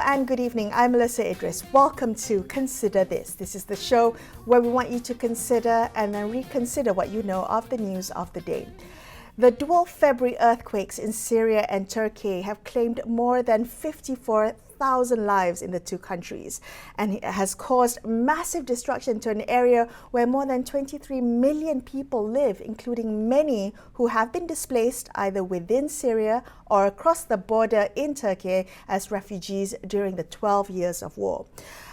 and good evening. I'm Melissa Idris. Welcome to Consider This. This is the show where we want you to consider and then reconsider what you know of the news of the day. The dual February earthquakes in Syria and Turkey have claimed more than 54,000 lives in the two countries, and it has caused massive destruction to an area where more than 23 million people live, including many who have been displaced either within Syria or across the border in Turkey as refugees during the 12 years of war.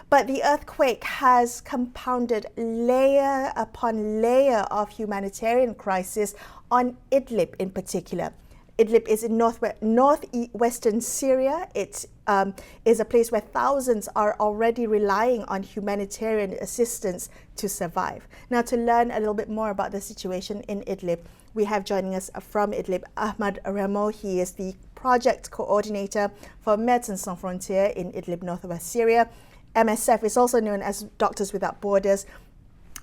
But the earthquake has compounded layer upon layer of humanitarian crisis on Idlib in particular. Idlib is in northwestern Syria. It is a place where thousands are already relying on humanitarian assistance to survive. Now, to learn a little bit more about the situation in Idlib, we have joining us from Idlib, Ahmad Ramo. He is the project coordinator for Médecins Sans Frontières in Idlib, northwest Syria. MSF is also known as Doctors Without Borders.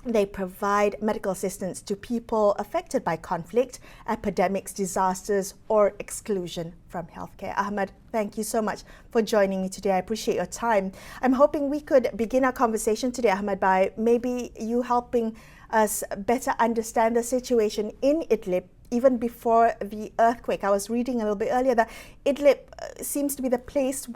They provide medical assistance to people affected by conflict, epidemics, disasters, or exclusion from healthcare. Ahmad, thank you so much for joining me today. I appreciate your time. I'm hoping we could begin our conversation today, Ahmad, by maybe you helping us better understand the situation in Idlib even before the earthquake. I was reading a little bit earlier that Idlib seems to be the place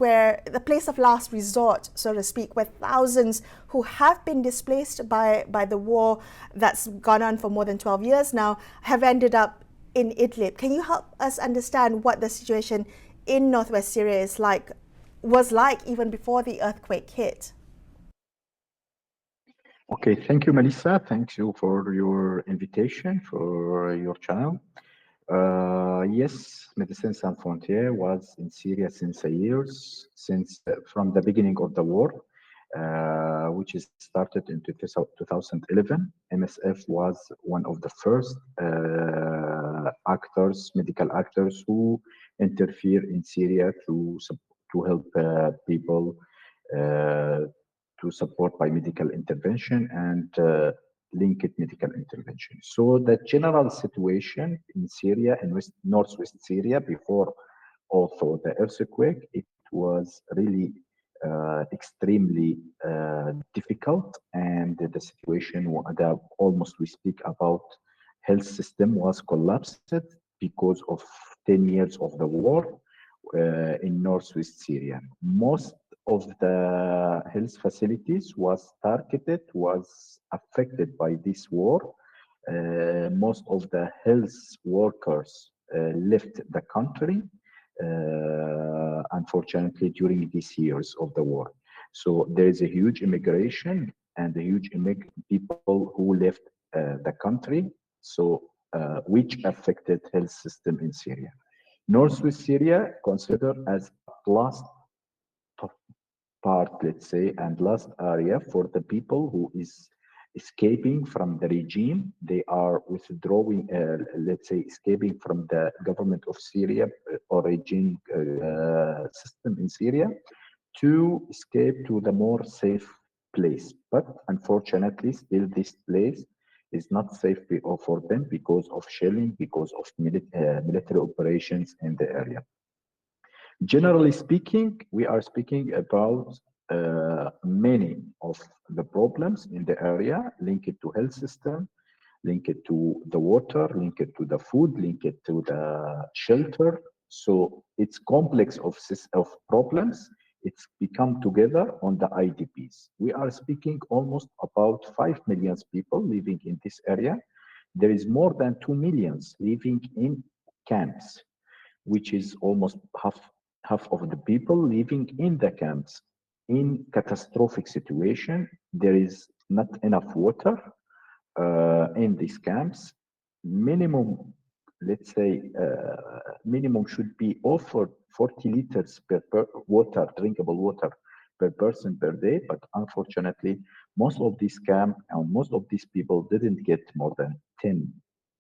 of last resort, so to speak, where thousands who have been displaced by the war that's gone on for more than 12 years now have ended up in Idlib. Can you help us understand what the situation in northwest Syria was like even before the earthquake hit? Okay, thank you, Melissa. Thank you for your invitation for your channel. Yes, Médecins Sans Frontières was in Syria since from the beginning of the war, which is started in 2011. MSF was one of the first medical actors who interfere in Syria to help people to support by medical intervention and linked medical intervention. So the general situation in Syria, in northwest Syria, before also the earthquake, it was really extremely difficult, and the situation that almost we speak about health system was collapsed because of 10 years of the war in northwest Syria. Most of the health facilities was affected by this war. Most of the health workers left the country, unfortunately, during these years of the war. So there is a huge immigration and a huge people who left the country, so which affected health system in Syria. Northwest Syria considered as last part, let's say, and last area for the people who is escaping from the regime. They are withdrawing, let's say, escaping from the government of Syria or regime system in Syria to escape to the more safe place. But unfortunately, still this place is not safe for them because of shelling, because of military operations in the area. Generally speaking, we are speaking about many of the problems in the area linked to health system, linked to the water, linked to the food, linked to the shelter. So it's complex of problems. It's become together on the IDPs. We are speaking almost about 5 million people living in this area. There is more than 2 million living in camps, which is almost half of the people living in the camps. In catastrophic situation, there is not enough water in these camps. Minimum, let's say, minimum should be offered 40 liters per drinkable water per person per day. But unfortunately, most of these camps and most of these people didn't get more than 10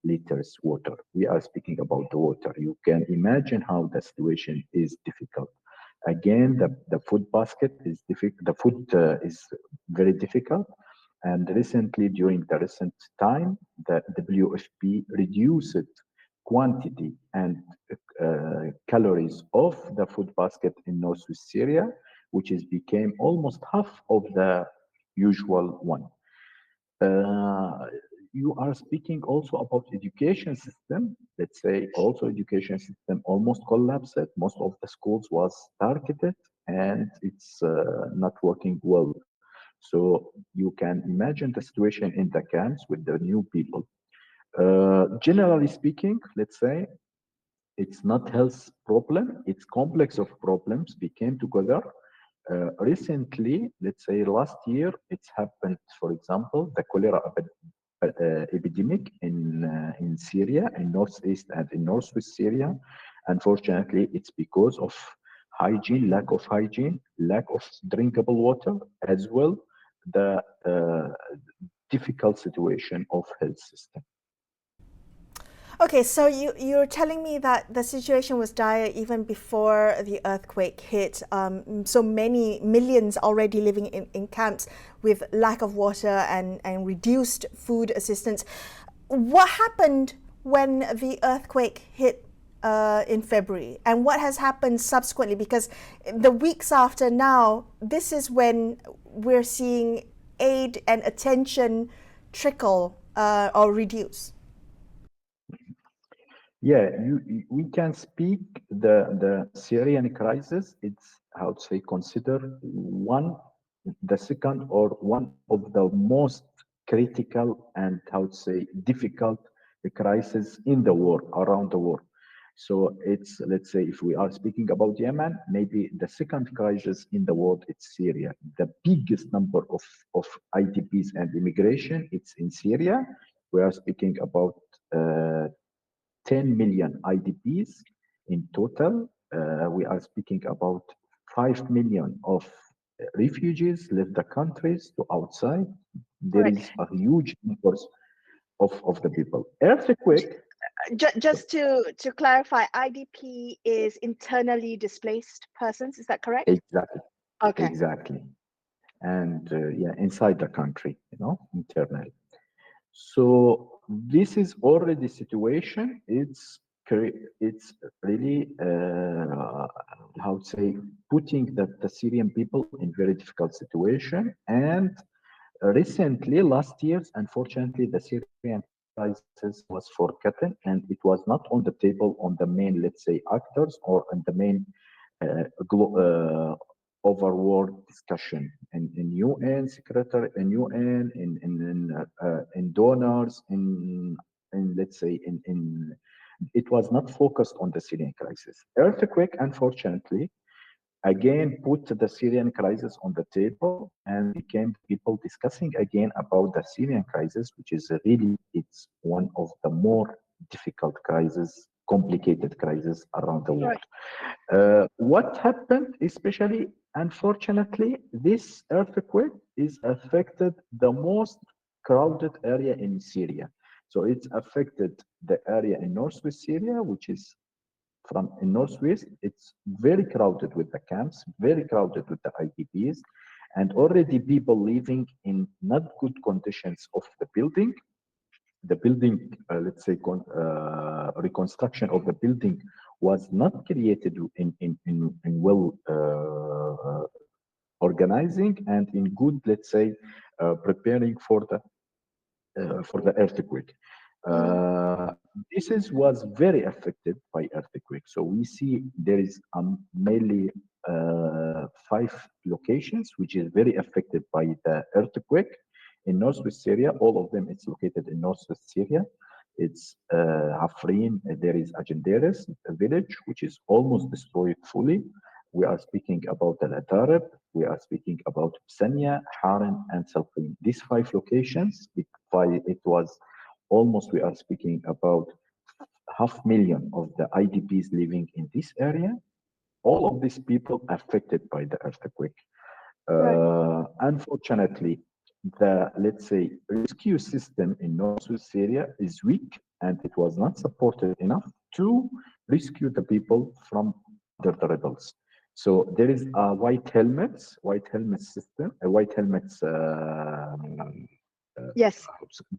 liters water. We are speaking about the water. You can imagine how the situation is difficult. Again, the food basket is difficult. The food is very difficult. And recently, during the recent time, the WFP reduced quantity and calories of the food basket in northwest Syria, which is became almost half of the usual one. You are speaking also about education system. Let's say also education system almost collapsed. Most of the schools was targeted, and it's not working well. So you can imagine the situation in the camps with the new people. Generally speaking, let's say it's not health problem, it's complex of problems became together. Recently, let's say last year, it's happened, for example, the cholera epidemic in Syria, in northeast and in northwest Syria. Unfortunately, it's because of hygiene, lack of drinkable water, as well the difficult situation of health system. Okay, so you're telling me that the situation was dire even before the earthquake hit. So many millions already living in camps with lack of water and reduced food assistance. What happened when the earthquake hit in February, and what has happened subsequently? Because the weeks after now, this is when we're seeing aid and attention trickle or reduce. Yeah, we can speak the Syrian crisis. It's how to say consider the second or one of the most critical and how to say difficult crisis in the world around the world. So it's, let's say, if we are speaking about Yemen, maybe the second crisis in the world, it's Syria. The biggest number of IDPs and immigration, it's in Syria. We are speaking about 10 million IDPs in total. We are speaking about 5 million of refugees left the countries to outside. There is a huge number of the people. Earthquake. Just to clarify, IDP is internally displaced persons. Is that correct? Exactly. Okay. Exactly. And yeah, inside the country, internally. So this is already situation. It's really how to say putting the Syrian people in very difficult situation. And recently, last year, unfortunately, the Syrian crisis was forgotten, and it was not on the table on the main, let's say, actors or on the main overall discussion in UN secretary, in UN, in donors, in let's say in it was not focused on the Syrian crisis. Earthquake, unfortunately, again put the Syrian crisis on the table and became people discussing again about the Syrian crisis, which is really it's one of the more difficult crises, complicated crises around the world. What happened, especially unfortunately, this earthquake is affected the most crowded area in Syria. So it's affected the area in northwest Syria, which is from in northwest. It's very crowded with the camps, very crowded with the IDPs, and already people living in not good conditions of the building. The building, let's say, reconstruction of the building was not created in well organizing and in good, let's say, preparing for the earthquake. Was very affected by earthquake. So we see there is mainly 5 locations which is very affected by the earthquake. In northwest Syria, all of them it's located in northwest Syria. It's Afrin, there is Agendaris, a village which is almost destroyed fully. We are speaking about Al Atarab, we are speaking about Sanya, Haran, and Salqin. These 5 locations, it was almost, we are speaking about 500,000 of the IDPs living in this area. All of these people affected by the earthquake. Unfortunately, the, let's say, rescue system in northwest Syria is weak, and it was not supported enough to rescue the people from the rebels. So there is a white helmet system, a white helmets yes,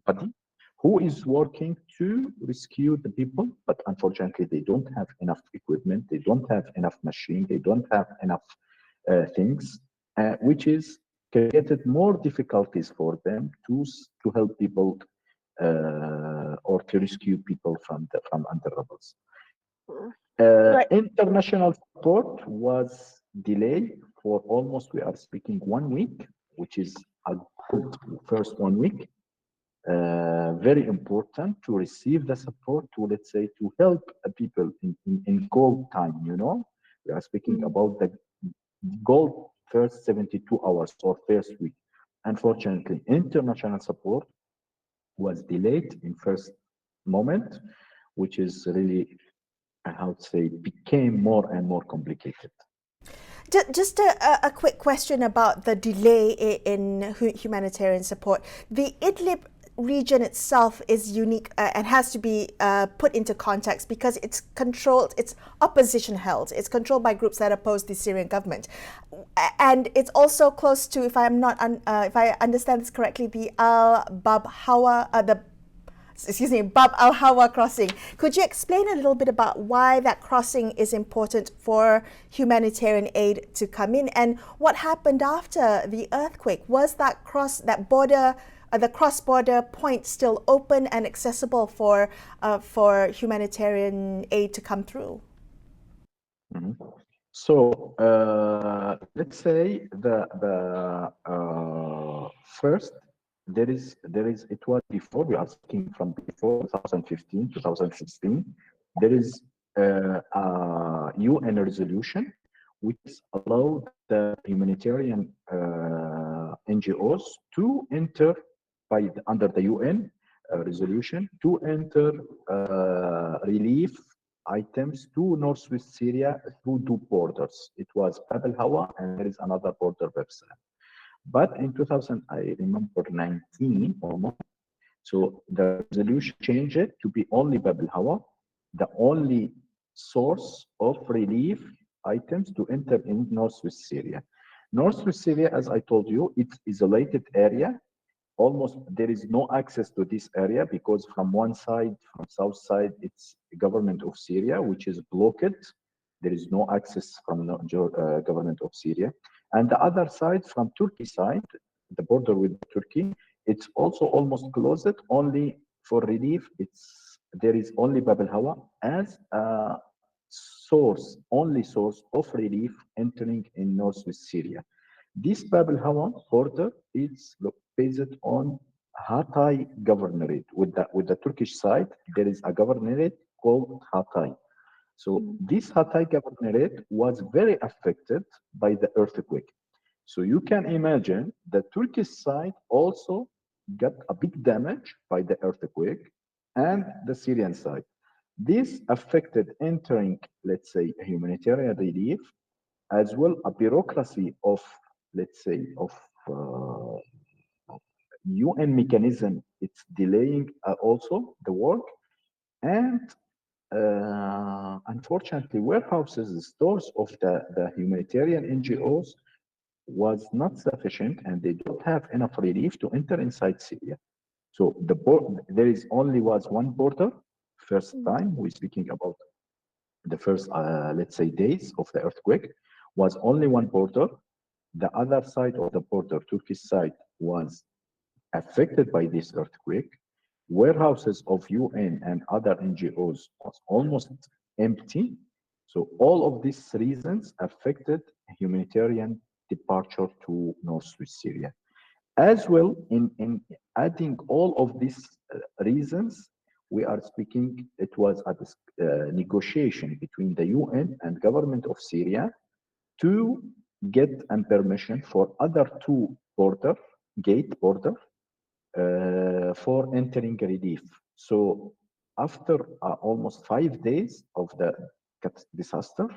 body who is working to rescue the people, but unfortunately they don't have enough equipment, they don't have enough machine, they don't have enough things, which is created more difficulties for them to help people or to rescue people from under rebels. Right. International support was delayed for almost, we are speaking 1 week, which is a good first 1 week. Very important to receive the support to, let's say, to help people in cold time, you know. We are speaking about the gold first 72 hours or first week. Unfortunately, international support was delayed in first moment, which is really, how to say, became more and more complicated. Just a quick question about the delay in humanitarian support. The Idlib region itself is unique and has to be put into context because it's controlled, it's opposition held, it's controlled by groups that oppose the Syrian government, and it's also close to, if I understand this correctly, the Bab al-Hawa crossing. Could you explain a little bit about why that crossing is important for humanitarian aid to come in, and what happened after the earthquake? Was that the cross-border point still open and accessible for humanitarian aid to come through? Mm-hmm. So let's say the first, it was before, we are speaking from before 2015, 2016, there is a UN resolution which allowed the humanitarian NGOs to enter under the UN resolution to enter relief items to northwest Syria through two borders. It was Bab al-Hawa and there is another border, Bebsel. But in 2000, I remember 19 or more, so the resolution changed it to be only Bab al-Hawa, the only source of relief items to enter in northwest Syria. Northwest Syria, as I told you, it's isolated area. Almost there is no access to this area because from one side, from south side, it's the government of Syria, which is blocked. There is no access from the government of Syria. And the other side, from Turkey side, the border with Turkey, it's also almost closed. Only for relief, there is only Bab al-Hawa as a only source of relief entering in northwest Syria. This Bab al-Hawa border is based on Hatay governorate. With the Turkish side, there is a governorate called Hatay. So this Hatay governorate was very affected by the earthquake. So you can imagine the Turkish side also got a big damage by the earthquake, and the Syrian side. This affected entering, let's say, humanitarian relief, as well a bureaucracy of, let's say, of UN mechanism. It's delaying also the work, and unfortunately, warehouses, the stores of the humanitarian NGOs was not sufficient, and they don't have enough relief to enter inside Syria. So there was one border. First time we're speaking about the first, let's say, days of the earthquake, was only one border. The other side of the border, Turkish side, was affected by this earthquake. Warehouses of UN and other NGOs was almost empty. So all of these reasons affected humanitarian departure to northwest Syria. As well, in adding all of these reasons, we are speaking, it was a negotiation between the UN and government of Syria to get permission for other two border for entering relief. So after almost 5 days of the disaster,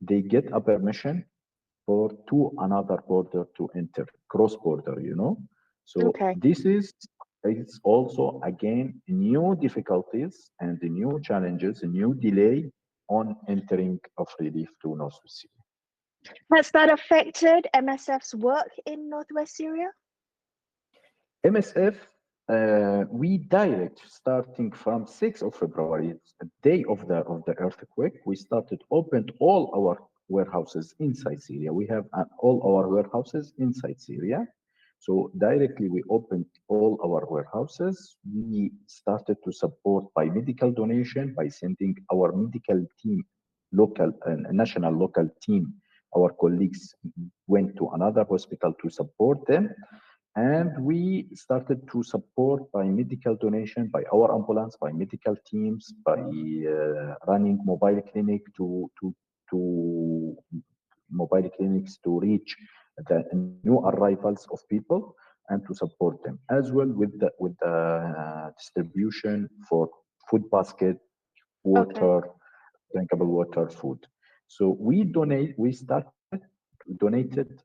they get a permission for another border to enter, cross border, you know. So this is, it's also again new difficulties and the new challenges, a new delay on entering of relief to northwest Syria. Has that affected MSF's work in northwest Syria? MSF, we direct, starting from 6th of February, the day of the earthquake, we opened all our warehouses inside Syria. We have all our warehouses inside Syria. So directly we opened all our warehouses. We started to support by medical donation, by sending our medical team, local and national local team. Our colleagues went to another hospital to support them. And we started to support by medical donation, by our ambulance, by medical teams, by running mobile clinic to mobile clinics to reach the new arrivals of people and to support them, as well with the distribution for food basket, Okay. water, drinkable water, food. So we started donated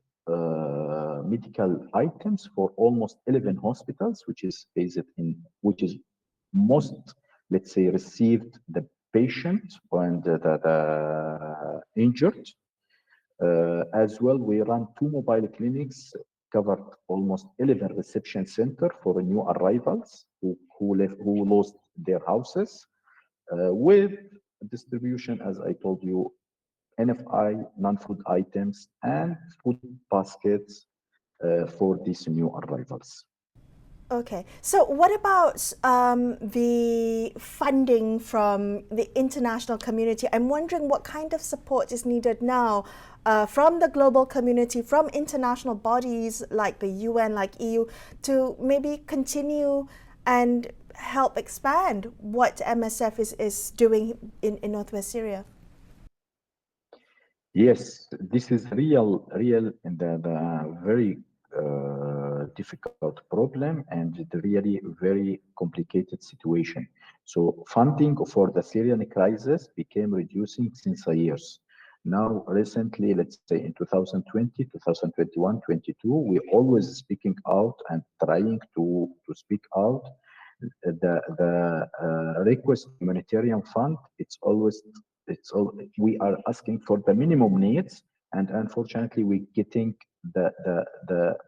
medical items for almost 11 hospitals, which is based in, which is most, let's say, received the patient and the injured. As well, we run 2 mobile clinics, covered almost 11 reception center for new arrivals who lost their houses, with distribution, as I told you, NFI, non-food items, and food baskets for these new arrivals. Okay, so what about the funding from the international community? I'm wondering what kind of support is needed now from the global community, from international bodies like the UN, like EU, to maybe continue and help expand what MSF is doing in Northwest Syria? Yes, this is real, and the very difficult problem and the really very complicated situation. So funding for the Syrian crisis became reducing since years. Now, recently, let's say in 2020, 2021, 22, we always speaking out and trying to speak out. The request humanitarian fund, we are asking for the minimum needs, and unfortunately we getting the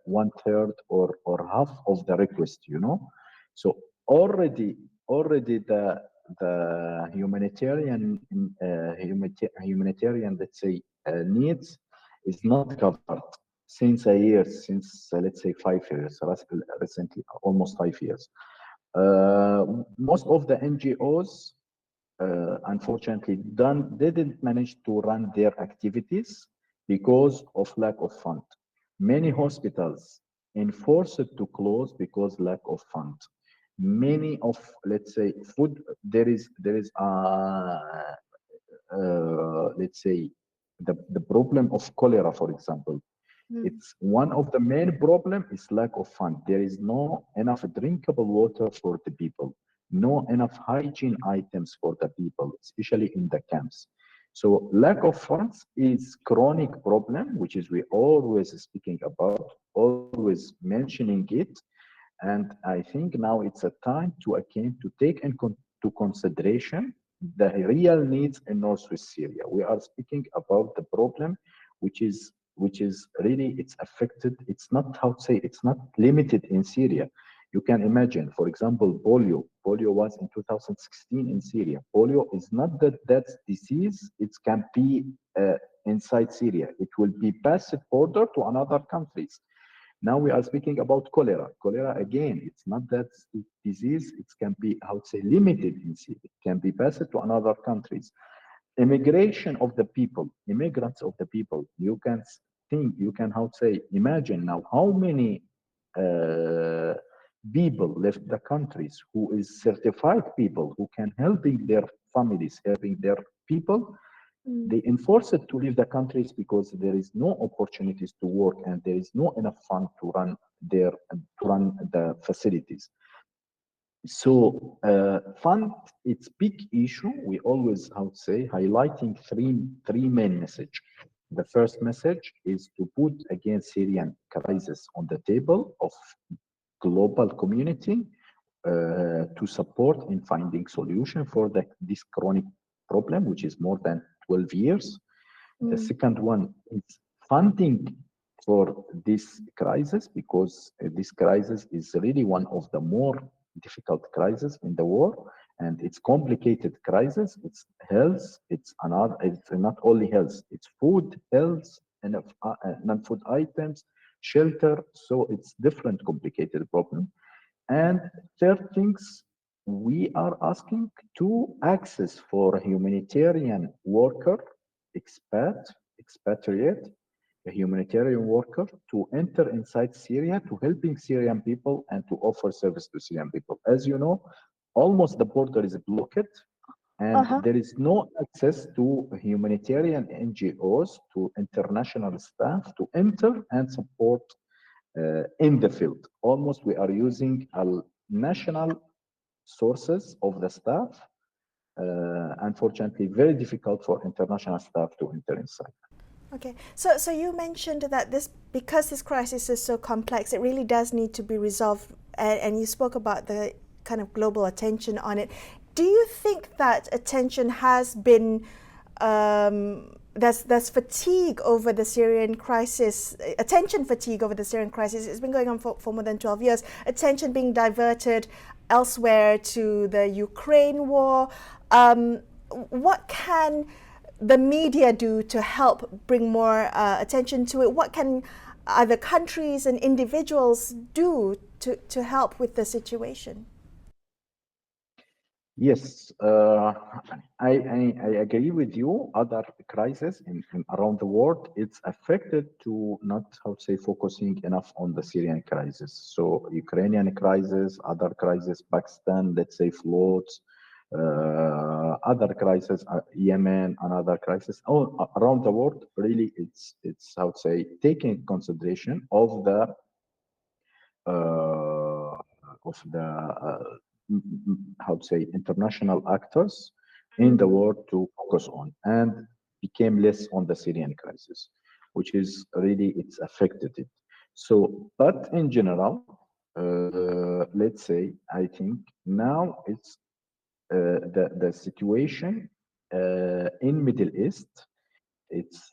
1/3 or half of the request, you know. So already the humanitarian, let's say, needs is not covered since a year, since let's say 5 years, recently almost 5 years. Most of the NGOs, unfortunately, didn't manage to run their activities because of lack of fund. Many hospitals enforced to close because lack of fund. Many of, let's say, food, there is let's say, the problem of cholera, for example. It's one of the main problem is lack of fund. There is no enough drinkable water for the people, no enough hygiene items for the people, especially in the camps. So lack of funds is chronic problem, which is we always speaking about, always mentioning it. And I think now it's a time to again to take into consideration the real needs in Northwest Syria. We are speaking about the problem, which is really, it's affected. It's not, how to say, it's not limited in Syria. You can imagine, for example, polio. Polio was in 2016 in Syria. Polio is not that disease. It can be inside Syria. It will be passed border to another countries. Now we are speaking about cholera. Cholera, again, it's not that disease. It can be, how to say, limited in Syria. It can be passed to another countries. Immigration of the people, immigrants of the people. You can think, you can, how to say, imagine now how many people left the countries who is certified people who can helping their families, helping their people. They enforce it to leave the countries because there is no opportunities to work and there is no enough fund to run the facilities. So fund, it's big issue. We always, how to say, highlighting three main message. The first message is to put again Syrian crisis on the table of global community to support in finding solution for this chronic problem, which is more than 12 years. The second one is funding for this crisis, because this crisis is really one of the more difficult crises in the war, and it's complicated crisis. It's health. It's another. It's not only health. It's food, health, and non-food items, shelter. So it's different complicated problem. And third things, we are asking to access for a humanitarian worker, expatriate, a humanitarian worker to enter inside Syria to helping Syrian people and to offer service to Syrian people. As you know, almost the border is blocked and Uh-huh. there is no access to humanitarian NGOs, to international staff to enter and support in the field. Almost we are using national sources of the staff. Unfortunately, very difficult for international staff to enter inside. Okay, so you mentioned that because this crisis is so complex, it really does need to be resolved, and you spoke about the kind of global attention on it. Do you think that attention has been there's fatigue over the Syrian crisis, attention fatigue over the Syrian crisis? It's been going on for more than 12 years. Attention being diverted elsewhere to the Ukraine war. What can the media do to help bring more attention to it? What can other countries and individuals do to help with the situation? Yes, I agree with you. Other crises in around the world, it's affected to not, how to say, focusing enough on the Syrian crisis. So Ukrainian crisis, other crisis, Pakistan, let's say floods, other crisis, Yemen, another crisis. All around the world, really, it's how to say, taking consideration of the uh, how to say international actors in the world to focus on and became less on the Syrian crisis, which is really it's affected it. So, but in general, let's say I think now it's the situation in Middle East, it's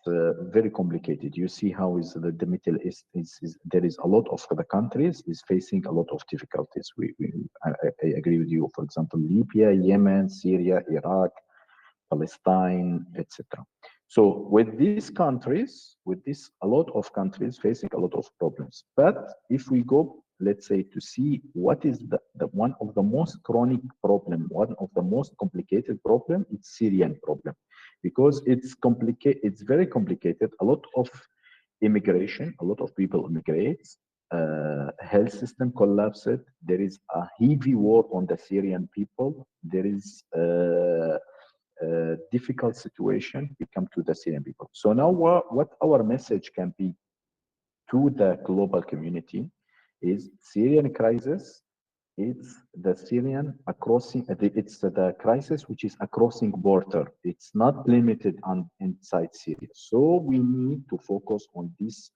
very complicated. You see how is the Middle East is there is a lot of the countries is facing a lot of difficulties. I agree with you. For example, Libya, Yemen, Syria, Iraq, Palestine, etc. So with these countries, with this, a lot of countries facing a lot of problems. But if we go, let's say, to see what is the one of the most chronic problem, one of the most complicated problem, it's Syrian problem, because it's complicated. It's very complicated. A lot of immigration, a lot of people immigrate. Health system collapsed. There is a heavy war on the Syrian people. There is difficult situation become to the Syrian people. So now what our message can be to the global community is Syrian crisis. It's the Syrian crossing. It's the crisis which is a crossing border. It's not limited on inside Syria. So we need to focus on this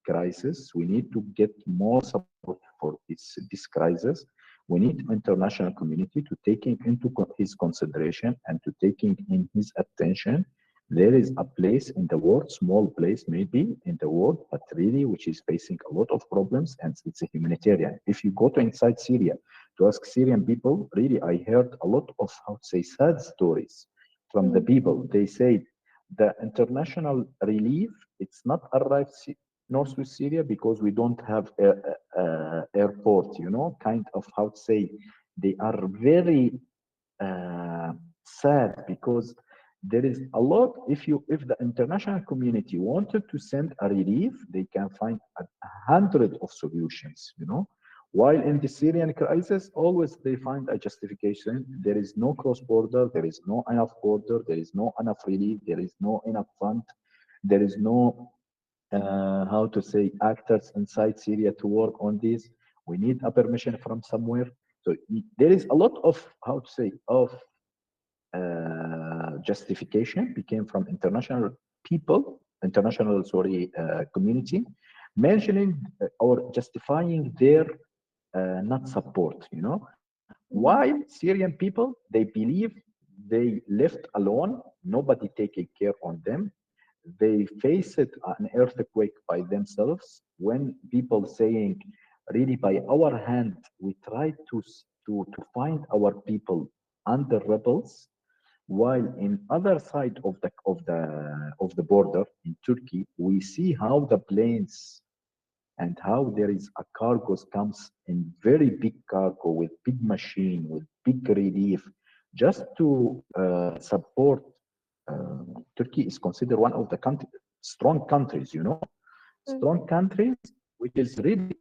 crisis. We need to get more support for this crisis. We need international community to taking into his consideration and to taking in his attention. There is a place in the world, small place maybe in the world, but really which is facing a lot of problems, and it's a humanitarian. If you go to inside Syria to ask Syrian people, really I heard a lot of, how to say, sad stories from the people. They say the international relief, it's not arrived north with Syria because we don't have airport, you know, kind of, how to say, they are very sad because there is a lot. If the international community wanted to send a relief, they can find 100 of solutions, you know. While in the Syrian crisis, always they find a justification. There is no cross border, there is no enough border, there is no enough relief, there is no enough fund, there is no how to say actors inside Syria to work on this. We need a permission from somewhere. So there is a lot of, how to say, of justification became from international people, international, sorry, community, mentioning or justifying their not support, you know. While Syrian people, they believe they left alone, nobody taking care on them. They faced an earthquake by themselves. When people saying, really by our hand, we tried to find our people under rebels, while in other side of the border in Turkey, we see how the planes and how there is a cargoes comes in very big cargo with big machine, with big relief, just to support. Turkey is considered one of the strong countries, strong countries, which is really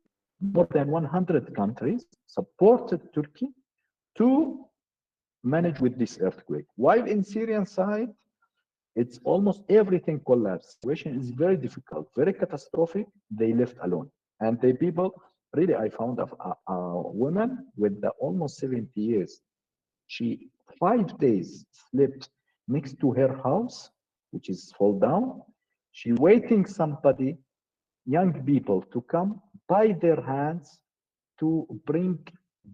more than 100 countries supported Turkey to manage with this earthquake. While in Syrian side, it's almost everything collapsed. Situation is very difficult, very catastrophic. They left alone. And the people, really, I found a woman with almost 70 years. She 5 days slept next to her house, which is fall down. She waiting somebody, young people, to come by their hands to bring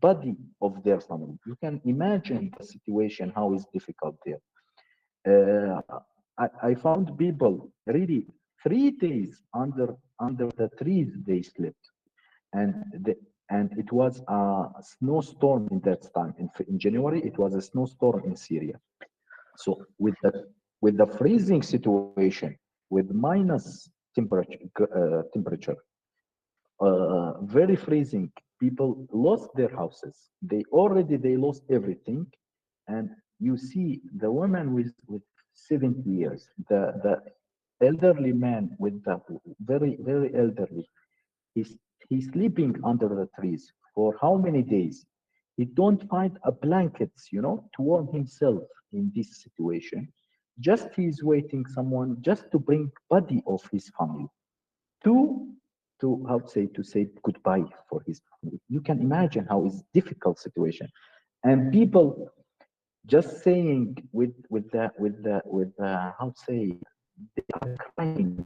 body of their family. You can imagine the situation, how is difficult there. I found people really 3 days under the trees they slept, and it was a snowstorm in that time. In January, it was a snowstorm in Syria. So with the freezing situation, with minus temperature, very freezing, people lost their houses. They lost everything, and you see the woman with 70 years, the elderly man with the very elderly. He's sleeping under the trees for how many days? He don't find a blankets, to warm himself in this situation. Just he's waiting someone just to bring body of his family to to say goodbye for his family. You can imagine how it's difficult situation, and people just saying with the how to say, they are crying,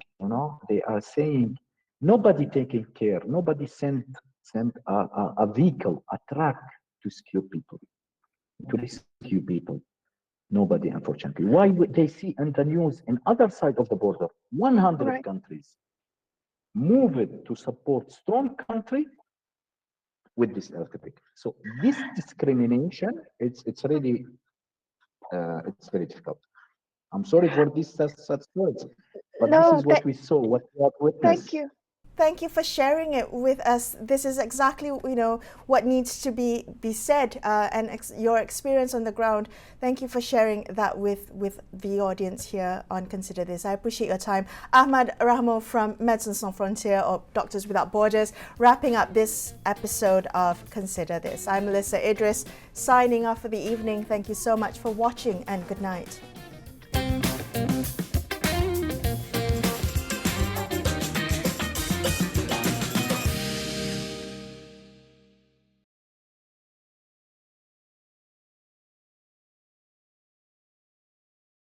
they are saying nobody taking care, nobody sent a vehicle, a truck to rescue people. Nobody, unfortunately. Why would they see in the news in other side of the border 100 countries move it to support strong country with this earthquake? So this discrimination, it's really it's very difficult. I'm sorry for this such words, but this is what we saw, what we have witnessed. Thank you. Thank you for sharing it with us. This is exactly, what needs to be said, and your experience on the ground. Thank you for sharing that with the audience here on Consider This. I appreciate your time. Ahmad Rahmo from Médecins Sans Frontières, or Doctors Without Borders, wrapping up this episode of Consider This. I'm Melissa Idris, signing off for the evening. Thank you so much for watching, and good night.